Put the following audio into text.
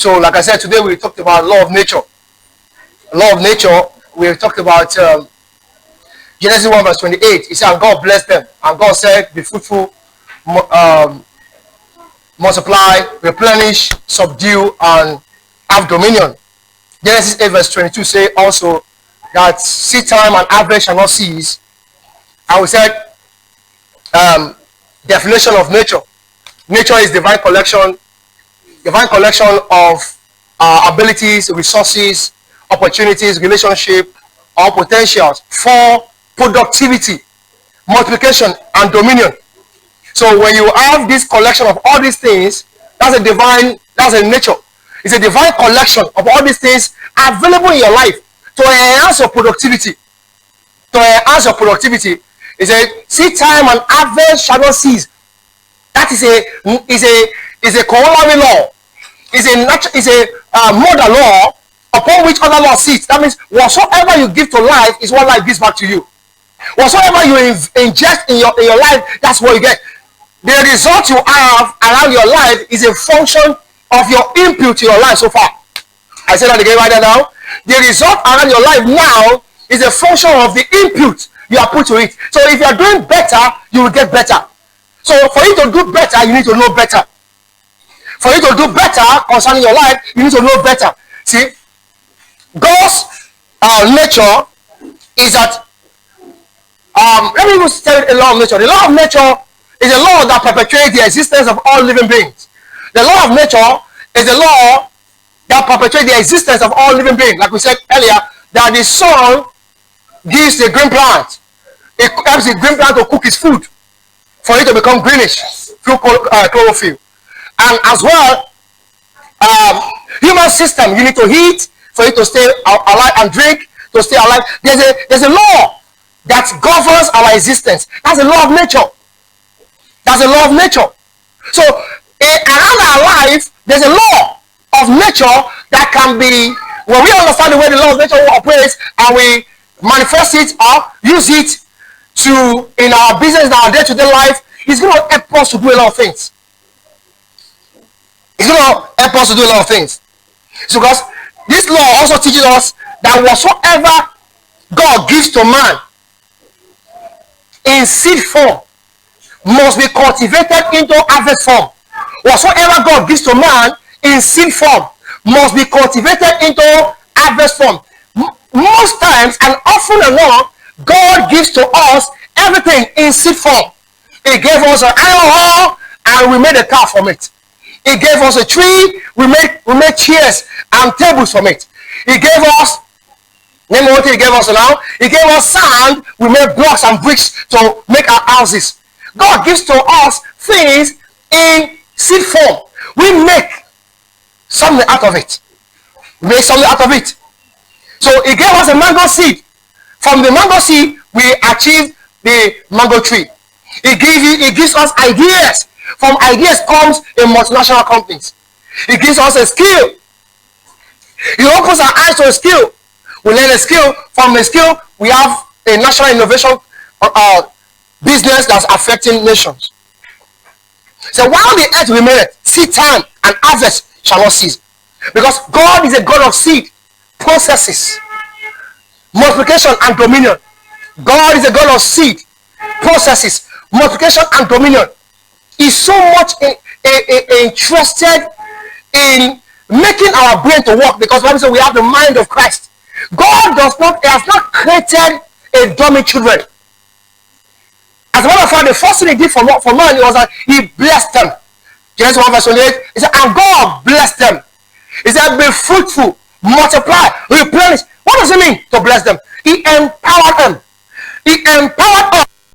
So, like I said, today we talked about law of nature. Law of nature, we talked about Genesis 1 verse 28. He said, and God blessed them. And God said, be fruitful, multiply, replenish, subdue, and have dominion. Genesis 8 verse 22 say also that seed time and harvest shall not cease. And we said, definition of nature. Nature is divine collection of abilities, resources, opportunities, relationship, or potentials for productivity, multiplication, and dominion. So when you have this collection of all these things, that's a nature. It's a divine collection of all these things available in your life to enhance your productivity. To enhance your productivity. It's a seed time and harvest shall not cease. That is a corollary law. Is a model law upon which other law sits. That means whatsoever you give to life is what life gives back to you. Whatsoever you ingest in your life, that's what you get. The result you have around your life is a function of your input to your life so far. I said that again right now. The result around your life now is a function of the input you are put to it. So if you are doing better, you will get better. So for you to do better, you need to know better. For you to do better concerning your life, you need to know better. See, God's nature is that, let me just tell you the law of nature. The law of nature is a law that perpetuates the existence of all living beings. The law of nature is a law that perpetuates the existence of all living beings. Like we said earlier, that the sun gives the green plant. It helps the green plant to cook its food for it to become greenish through chlorophyll. And as well, human system, you need to eat for it to stay alive and drink to stay alive. There's a law that governs our existence. That's a law of nature. That's a law of nature. So around our life, there's a law of nature that can be, when we understand the way the law of nature operates and we manifest it or use it to in our business, in our day-to-day life, it's going to help us to do a lot of things. It's going to help us to do a lot of things. So because this law also teaches us that whatsoever God gives to man in seed form must be cultivated into harvest form. Whatsoever God gives to man in seed form must be cultivated into harvest form. Most times and often enough, God gives to us everything in seed form. He gave us an iron ore and we made a car from it. He gave us a tree, we made chairs and tables from it. He gave us, name what he gave us now. He gave us sand, we made blocks and bricks to make our houses. God gives to us things in seed form. We make something out of it. We make something out of it. So he gave us a mango seed. From the mango seed, we achieved the mango tree. He gives us ideas. From ideas comes a multinational companies. He gives us a skill. He opens our eyes to a skill. We learn a skill. From a skill, we have a national innovation business that's affecting nations. So while the earth remaineth, seed time and harvest shall not cease. Because God is a God of seed, processes, multiplication and dominion. God is a God of seed, processes, multiplication and dominion. He's so much interested in making our brain to work, because Bible says we have the mind of Christ. God has not created a dummy children. As a matter of fact, the first thing he did for man was that he blessed them. Genesis 1 verse 28, he said, and God blessed them. He said, be fruitful, multiply, replenish. What does it mean to bless them? He empowered them. He empowered us